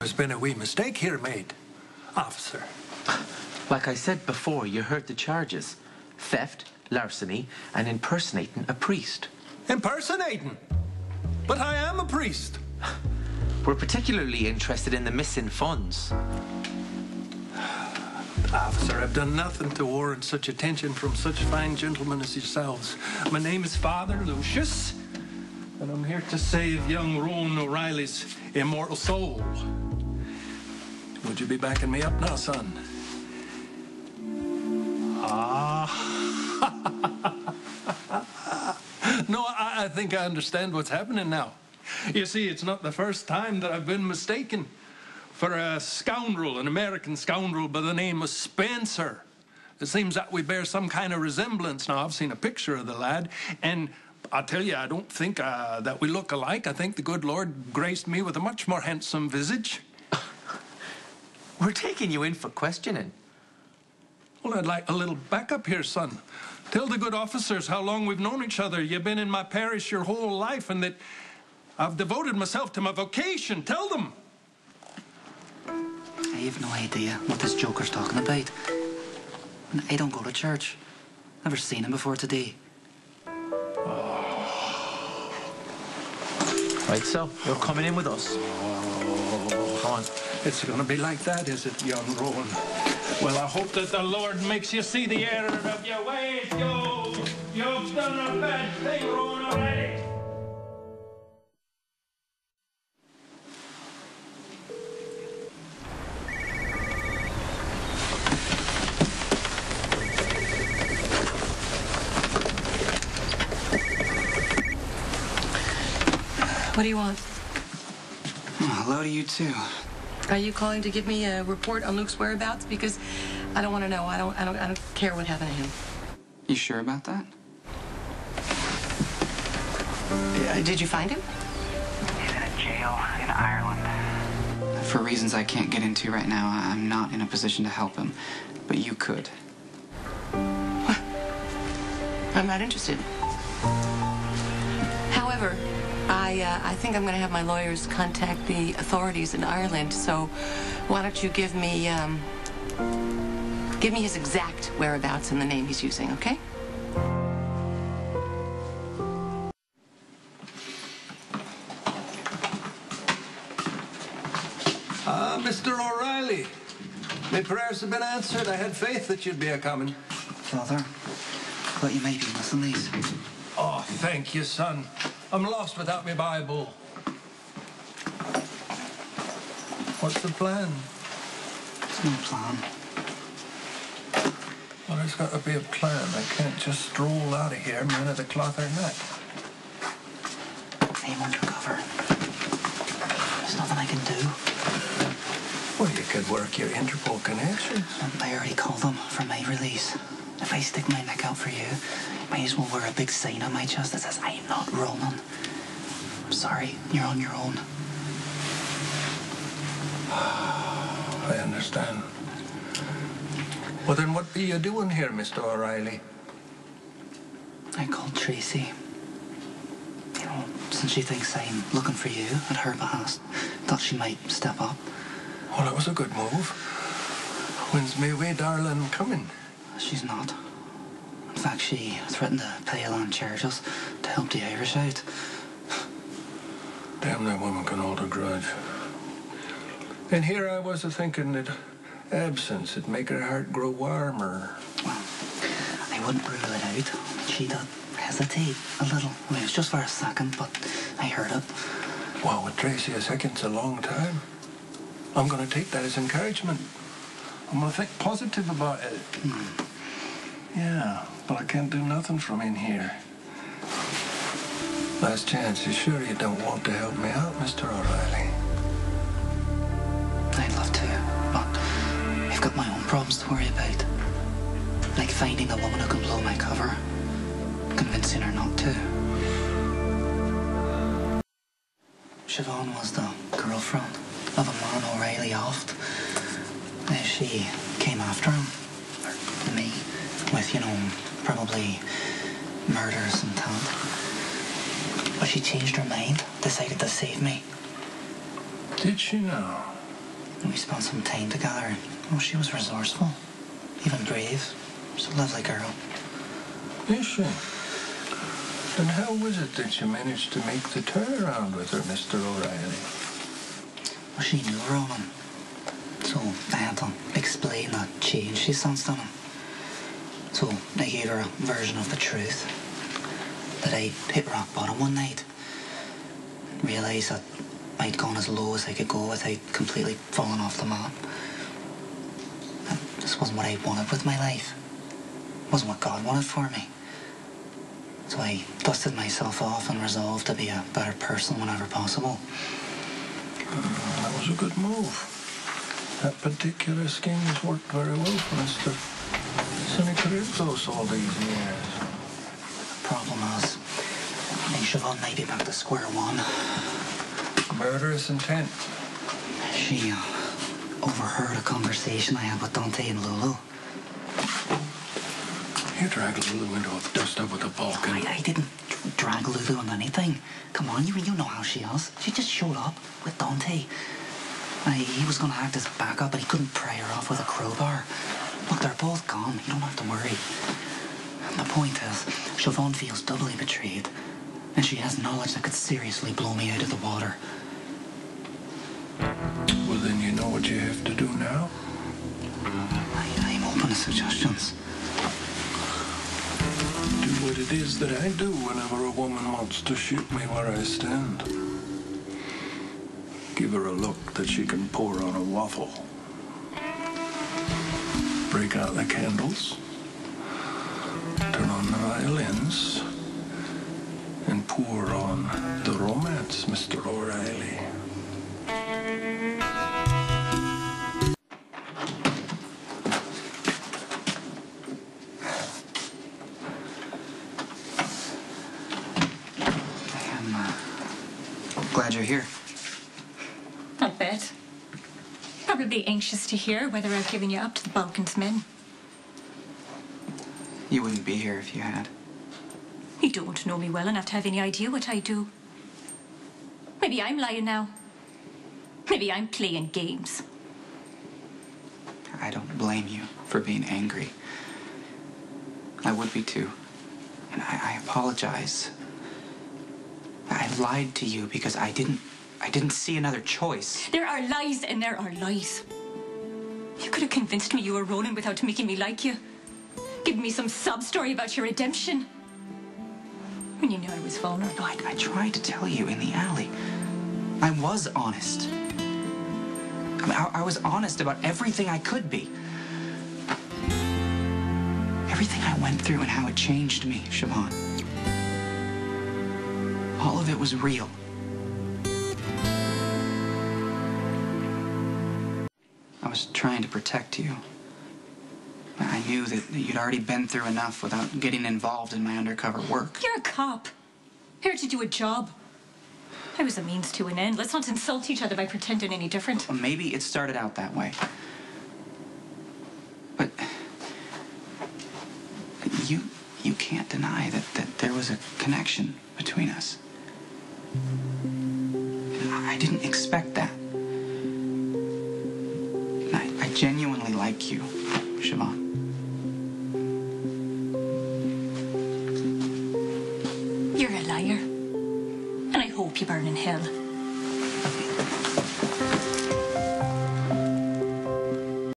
There's been a wee mistake here made, officer. Like I said before, you heard the charges. Theft, larceny, and impersonating a priest. Impersonating? But I am a priest. We're particularly interested in the missing funds. Officer, I've done nothing to warrant such attention from such fine gentlemen as yourselves. My name is Father Lucius, and I'm here to save young Rowan O'Reilly's immortal soul. Would you be backing me up now, son? No, I think I understand what's happening now. You see, it's not the first time that I've been mistaken for a scoundrel, an American scoundrel by the name of Spencer. It seems that we bear some kind of resemblance. Now, I've seen a picture of the lad, and I tell you, I don't think that we look alike. I think the good Lord graced me with a much more handsome visage. We're taking you in for questioning. Well, I'd like a little backup here, son. Tell the good officers how long we've known each other. You've been in my parish your whole life, and that I've devoted myself to my vocation. Tell them. I have no idea what this joker's talking about. I don't go to church. Never seen him before today. Right, so you're coming in with us. Come on. It's going to be like that, is it, young Rowan? Well, I hope that the Lord makes you see the error of your ways. You've done a bad thing, Rowan, already. What do you want? Oh, hello to you, too. Are you calling to give me a report on Luke's whereabouts? Because I don't want to know. I don't care what happened to him. You sure about that? Did you find him? He's in a jail in Ireland. For reasons I can't get into right now, I'm not in a position to help him. But you could. What? I'm not interested. However, I think I'm going to have my lawyers contact the authorities in Ireland, so why don't you give me his exact whereabouts and the name he's using, okay? Mr. O'Reilly, my prayers have been answered. I had faith that you'd be a-coming. Father, thought you might be missing these. Oh, thank you, son. I'm lost without my Bible. What's the plan? There's no plan. Well, there's got to be a plan. I can't just stroll out of here, man of the cloth or not. I'm undercover. There's nothing I can do. Well, you could work your Interpol connections. I already called them for my release. If I stick my neck out for you, might as well wear a big sign on my chest that says, I'm not Roman. I'm sorry, you're on your own. I understand. Well, then what be you doing here, Mr. O'Reilly? I called Tracy. You know, since she thinks I'm looking for you at her behest, thought she might step up. Well, that was a good move. When's my wee darling coming? She's not. In fact, she threatened to pay a land charges to help the Irish out. Damn, that woman can hold a grudge. And here I was a-thinking that absence would make her heart grow warmer. Well, I wouldn't rule it out. She did hesitate a little. I mean, it was just for a second, but I heard it. Well, with Tracy, a second's a long time. I'm going to take that as encouragement. I'm going to think positive about it. Yeah, but I can't do nothing from in here. Last chance. You sure you don't want to help me out, Mr. O'Reilly? I'd love to, but I've got my own problems to worry about. Like finding a woman who can blow my cover, convincing her not to. Siobhan was the girlfriend of a man O'Reilly offed. She came after him, or me, with, you know, probably murders and that. But she changed her mind, decided to save me. Did she now? We spent some time together. Well, she was resourceful, even brave. She's a lovely girl. Is she? And how was it that you managed to make the turnaround with her, Mr. O'Reilly? Well, she knew Roman. So I had to explain the change she sensed in him. So I gave her a version of the truth. That I'd hit rock bottom one night. Realised that I'd gone as low as I could go without completely falling off the map. And this wasn't what I wanted with my life. It wasn't what God wanted for me. So I dusted myself off and resolved to be a better person whenever possible. That was a good move. That particular scheme has worked very well for Mr. Sinicaritos all these years. The problem is, Siobhan might be back to square one. Murderous intent. She overheard a conversation I had with Dante and Lulu. You dragged Lulu into a dust-up with a Balkan. I didn't drag Lulu on anything. Come on, you know how she is. She just showed up with Dante. He was going to act as a backup, but he couldn't pry her off with a crowbar. Look, they're both gone. You don't have to worry. The point is, Siobhan feels doubly betrayed, and she has knowledge that could seriously blow me out of the water. Well, then you know what you have to do now. I'm open to suggestions. Do what it is that I do whenever a woman wants to shoot me where I stand. Give her a look that she can pour on a waffle. Break out the candles. Turn on the violins. And pour on the romance, Mr. O'Reilly. I'm glad you're here. I'll bet. Probably anxious to hear whether I've given you up to the Balkans men. You wouldn't be here if you had. You don't know me well enough to have any idea what I do. Maybe I'm lying now. Maybe I'm playing games. I don't blame you for being angry. I would be too. And I apologize. I lied to you because I didn't see another choice. There are lies and there are lies. You could have convinced me you were Ronan without making me like you. Giving me some sob story about your redemption. When you knew I was vulnerable. No, I tried to tell you in the alley. I was honest. I mean, I was honest about everything I could be. Everything I went through and how it changed me, Siobhan. All of it was real. I was trying to protect you. I knew that you'd already been through enough without getting involved in my undercover work. You're a cop. Here to do a job. I was a means to an end. Let's not insult each other by pretending any different. Well, maybe it started out that way. But you can't deny that there was a connection between us. I didn't expect that. I genuinely like you, Siobhan.